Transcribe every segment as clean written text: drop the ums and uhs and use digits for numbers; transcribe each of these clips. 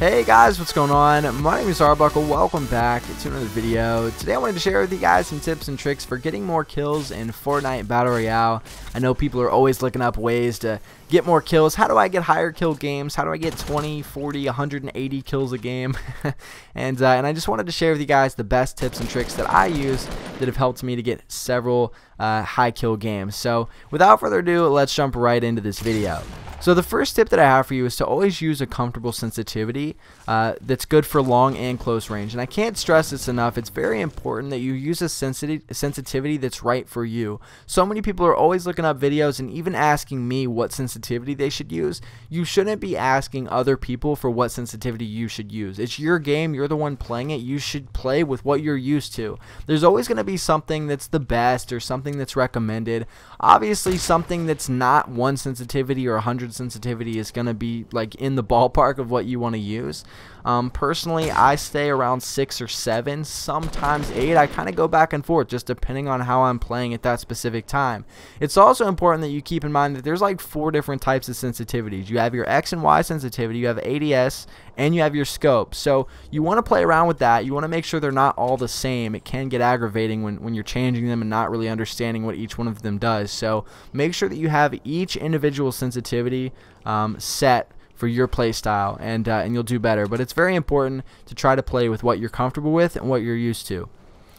Hey guys, what's going on? My name is Arbuckle. Welcome back to another video. Today I wanted to share with you guys some tips and tricks for getting more kills in Fortnite Battle Royale. I know people are always looking up ways to get more kills. How do I get higher kill games? How do I get 20, 40, 180 kills a game? and I just wanted to share with you guys the best tips and tricks that I use that have helped me to get several high kill games. So without further ado, let's jump right into this video. So the first tip that I have for you is to always use a comfortable sensitivity that's good for long and close range. And I can't stress this enough. It's very important that you use a sensitivity that's right for you. So many people are always looking up videos and even asking me what sensitivity they should use. You shouldn't be asking other people for what sensitivity you should use. It's your game. You're the one playing it. You should play with what you're used to. There's always going to be something that's the best or something that's recommended. Obviously, something that's not one sensitivity or 100 sensitivity is going to be like in the ballpark of what you want to use. Personally, I stay around 6 or 7, sometimes 8. I kind of go back and forth just depending on how I'm playing at that specific time. It's also important that you keep in mind that there's like 4 different types of sensitivities. You have your X and Y sensitivity, you have ADS, and you have your scope. So you want to play around with that. You want to make sure they're not all the same. It can get aggravating when you're changing them and not really understanding what each one of them does. So make sure that you have each individual sensitivity set for your play style, and you'll do better. But it's very important to try to play with what you're comfortable with and what you're used to.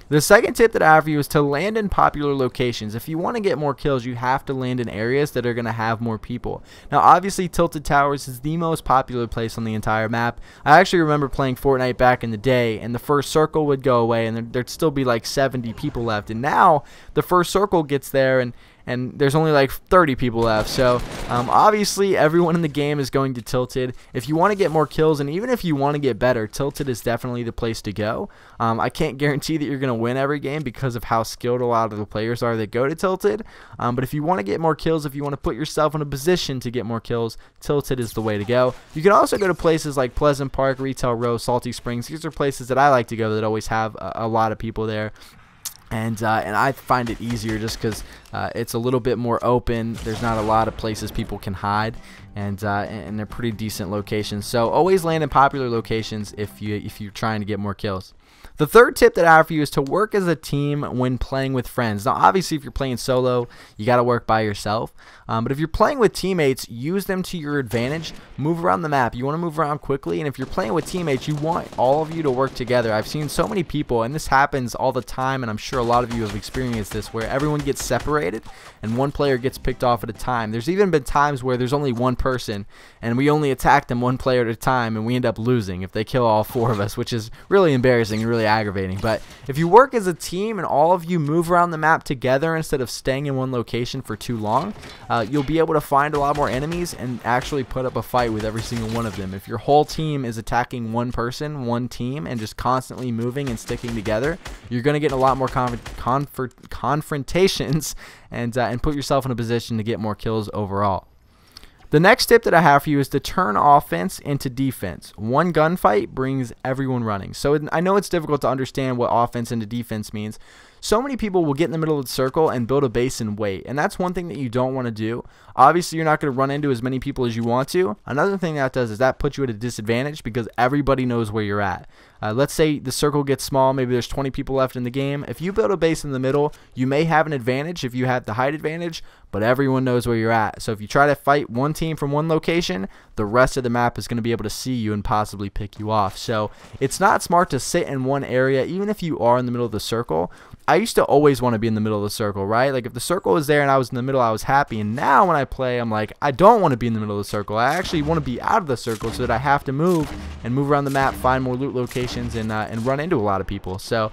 The second tip that I have for you is to land in popular locations. If you want to get more kills, you have to land in areas that are going to have more people. Now, obviously, Tilted Towers is the most popular place on the entire map. I actually remember playing Fortnite back in the day, and the first circle would go away, and there'd still be like 70 people left. And now, the first circle gets there, and there's only like 30 people left. So obviously everyone in the game is going to Tilted. If you want to get more kills, and even if you want to get better, Tilted is definitely the place to go. I can't guarantee that you're going to win every game because of how skilled a lot of the players are that go to Tilted, but if you want to get more kills, if you want to put yourself in a position to get more kills, Tilted is the way to go. You can also go to places like Pleasant Park, Retail Row, Salty Springs. These are places that I like to go that always have a lot of people there. And I find it easier just because it's a little bit more open. There's not a lot of places people can hide, and they're pretty decent locations. So always land in popular locations if you're trying to get more kills. The third tip that I have for you is to work as a team when playing with friends. Now, obviously, if you're playing solo, you got to work by yourself. But if you're playing with teammates, use them to your advantage. Move around the map. You want to move around quickly. And if you're playing with teammates, you want all of you to work together. I've seen so many people, and this happens all the time, and I'm sure a lot of you have experienced this, where everyone gets separated and one player gets picked off at a time. There's even been times where there's only one person, and we only attack them one player at a time, and we end up losing if they kill all 4 of us, which is really embarrassing and really aggravating. But if you work as a team and all of you move around the map together instead of staying in one location for too long, you'll be able to find a lot more enemies and actually put up a fight with every single one of them. If your whole team is attacking one person, one team, and just constantly moving and sticking together, you're going to get a lot more confrontations and put yourself in a position to get more kills overall. The next tip that I have for you is to turn offense into defense. One gunfight brings everyone running. So I know it's difficult to understand what offense into defense means. So many people will get in the middle of the circle and build a base and wait, and that's one thing that you don't want to do. Obviously, you're not going to run into as many people as you want to. Another thing that does is that puts you at a disadvantage because everybody knows where you're at. Let's say the circle gets small, maybe there's 20 people left in the game. If you build a base in the middle, you may have an advantage if you have the height advantage, but everyone knows where you're at. So if you try to fight one team from one location, the rest of the map is going to be able to see you and possibly pick you off. So it's not smart to sit in one area, even if you are in the middle of the circle. I used to always want to be in the middle of the circle, right? Like if the circle was there and I was in the middle, I was happy. And now when I play, I'm like, I don't want to be in the middle of the circle. I actually want to be out of the circle so that I have to move around the map, find more loot locations, and run into a lot of people. So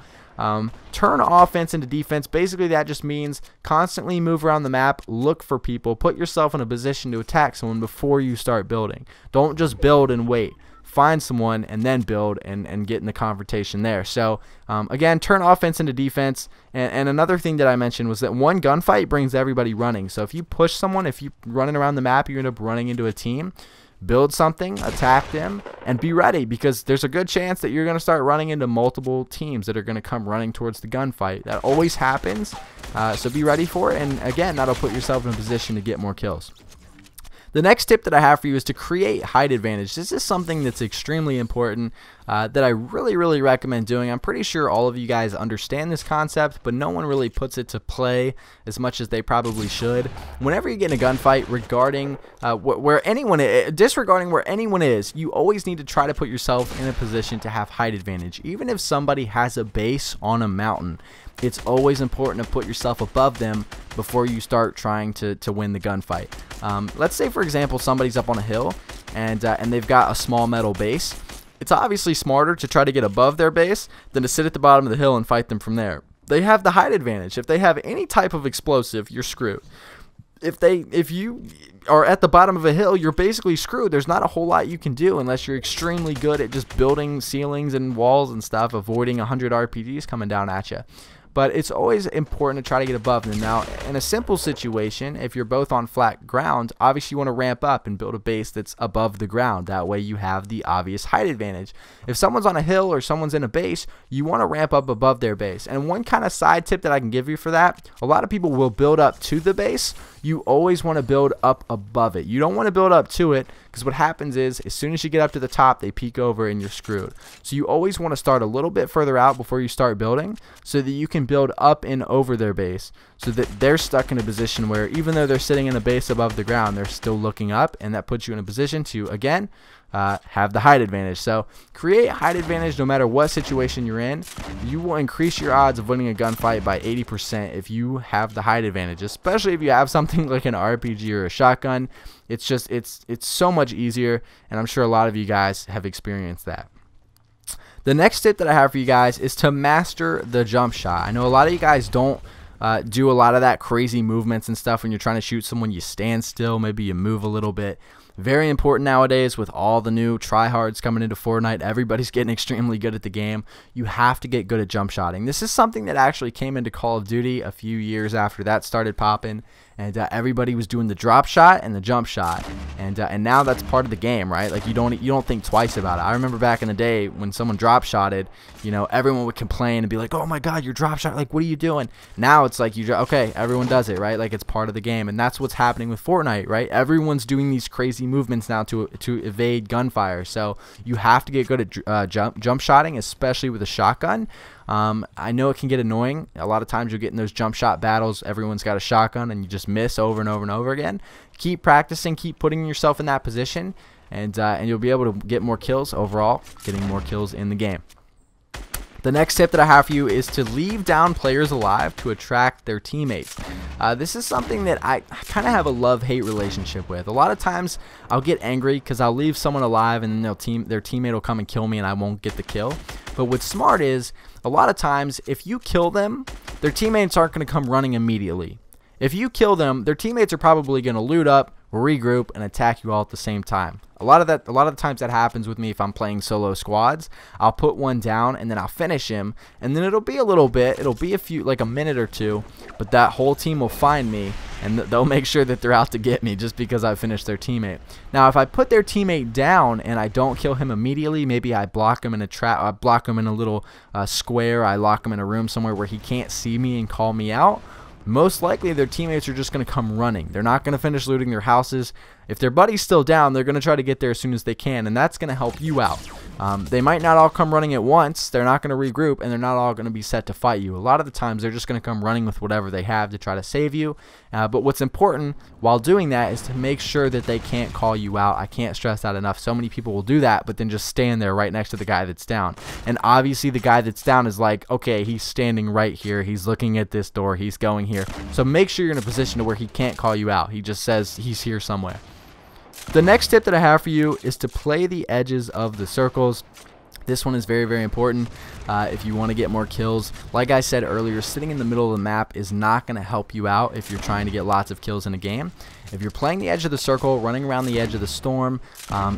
turn offense into defense. Basically, that just means constantly move around the map, look for people, put yourself in a position to attack someone before you start building. Don't just build and wait. Find someone and then build and get in the confrontation there. So again, turn offense into defense. And another thing that I mentioned was that one gunfight brings everybody running. So if you push someone, if you're running around the map, you end up running into a team. Build something, attack them, and be ready, because there's a good chance that you're going to start running into multiple teams that are going to come running towards the gunfight. That always happens, so be ready for it, and again, that'll put yourself in a position to get more kills. The next tip that I have for you is to create height advantage. This is something that's extremely important that I really recommend doing. I'm pretty sure all of you guys understand this concept, but no one really puts it to play as much as they probably should. Whenever you get in a gunfight, disregarding where anyone is, you always need to try to put yourself in a position to have height advantage. Even if somebody has a base on a mountain, it's always important to put yourself above them before you start trying to win the gunfight. Let's say, for example, somebody's up on a hill and they've got a small metal base. It's obviously smarter to try to get above their base than to sit at the bottom of the hill and fight them from there. They have the height advantage. If they have any type of explosive, you're screwed. If you are at the bottom of a hill, you're basically screwed. There's not a whole lot you can do unless you're extremely good at just building ceilings and walls and stuff, avoiding 100 RPGs coming down at you. But it's always important to try to get above them. Now, in a simple situation, if you're both on flat ground, obviously you want to ramp up and build a base that's above the ground. That way you have the obvious height advantage. If someone's on a hill or someone's in a base, you want to ramp up above their base. And one kind of side tip that I can give you for that, a lot of people will build up to the base. You always want to build up above it. You don't want to build up to it, because what happens is as soon as you get up to the top, they peek over and you're screwed. So you always want to start a little bit further out before you start building, so that you can build up and over their base, so that they're stuck in a position where even though they're sitting in a base above the ground, they're still looking up, and that puts you in a position to, again, have the height advantage. So create height advantage no matter what situation you're in. You will increase your odds of winning a gunfight by 80% if you have the height advantage, especially if you have something like an RPG or a shotgun. It's just it's so much easier, and I'm sure a lot of you guys have experienced that. The next tip that I have for you guys is to master the jump shot. I know a lot of you guys don't do a lot of that crazy movements and stuff when you're trying to shoot someone. You stand still, maybe you move a little bit. Very important nowadays with all the new tryhards coming into Fortnite. Everybody's getting extremely good at the game. You have to get good at jump shotting. This is something that actually came into Call of Duty a few years after that started popping, and everybody was doing the drop shot and the jump shot, and now that's part of the game, right? Like you don't think twice about it. I remember back in the day when someone drop shotted, you know, everyone would complain and be like, "Oh my God, you're drop shot! Like, what are you doing?" Now it's like okay, everyone does it, right? Like it's part of the game, and that's what's happening with Fortnite, right? Everyone's doing these crazy movements now to evade gunfire. So you have to get good at jump shotting, especially with a shotgun. I know it can get annoying. A lot of times you'll get in those jump shot battles, everyone's got a shotgun, and you just miss over and over and over again. Keep practicing, keep putting yourself in that position, and you'll be able to get more kills overall, getting more kills in the game. The next tip that I have for you is to leave down players alive to attract their teammates. This is something that I kind of have a love-hate relationship with. A lot of times I'll get angry because I'll leave someone alive and then their teammate will come and kill me and I won't get the kill. But what's smart is a lot of times if you kill them, their teammates aren't going to come running immediately. If you kill them, their teammates are probably going to loot up, regroup, and attack you all at the same time. A lot of the times that happens with me if I'm playing solo squads. I'll put one down and then I'll finish him, and then it'll be a little bit, it'll be like a minute or two, but that whole team will find me and they'll make sure that they're out to get me just because I finished their teammate. Now, if I put their teammate down and I don't kill him immediately, maybe I block him in a trap, I block him in a little square, I lock him in a room somewhere where he can't see me and call me out, most likely their teammates are just going to come running. They're not going to finish looting their houses. If their buddy's still down, they're going to try to get there as soon as they can, and that's going to help you out. They might not all come running at once. They're not going to regroup, and they're not all going to be set to fight you. A lot of the times, they're just going to come running with whatever they have to try to save you. But what's important while doing that is to make sure that they can't call you out. I can't stress that enough. So many people will do that, but then just stand there right next to the guy that's down. And obviously, the guy that's down is like, okay, he's standing right here. He's looking at this door. He's going here. So make sure you're in a position to where he can't call you out. He just says he's here somewhere. The next tip that I have for you is to play the edges of the circles. This one is very, very important if you want to get more kills. Like I said earlier, sitting in the middle of the map is not going to help you out if you're trying to get lots of kills in a game. If you're playing the edge of the circle, running around the edge of the storm,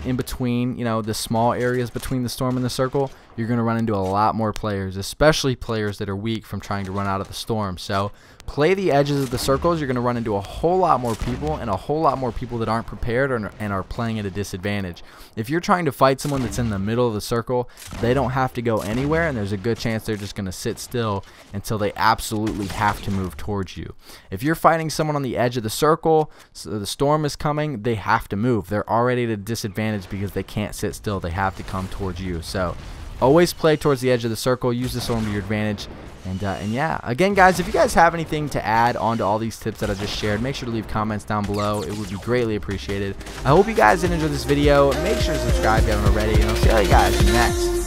in between, you know, the small areas between the storm and the circle, you're going to run into a lot more players, especially players that are weak from trying to run out of the storm. So play the edges of the circles. You're going to run into a whole lot more people, and a whole lot more people that aren't prepared and are playing at a disadvantage. If you're trying to fight someone that's in the middle of the circle, they don't have to go anywhere, and there's a good chance they're just going to sit still until they absolutely have to move towards you. If you're fighting someone on the edge of the circle, the storm is coming, they have to move. They're already at a disadvantage because they can't sit still. They have to come towards you. So always play towards the edge of the circle. Use the storm to your advantage. And yeah, again, guys, if you guys have anything to add on to all these tips that I just shared, make sure to leave comments down below. It would be greatly appreciated. I hope you guys did enjoy this video. Make sure to subscribe if you haven't already, and I'll see you guys next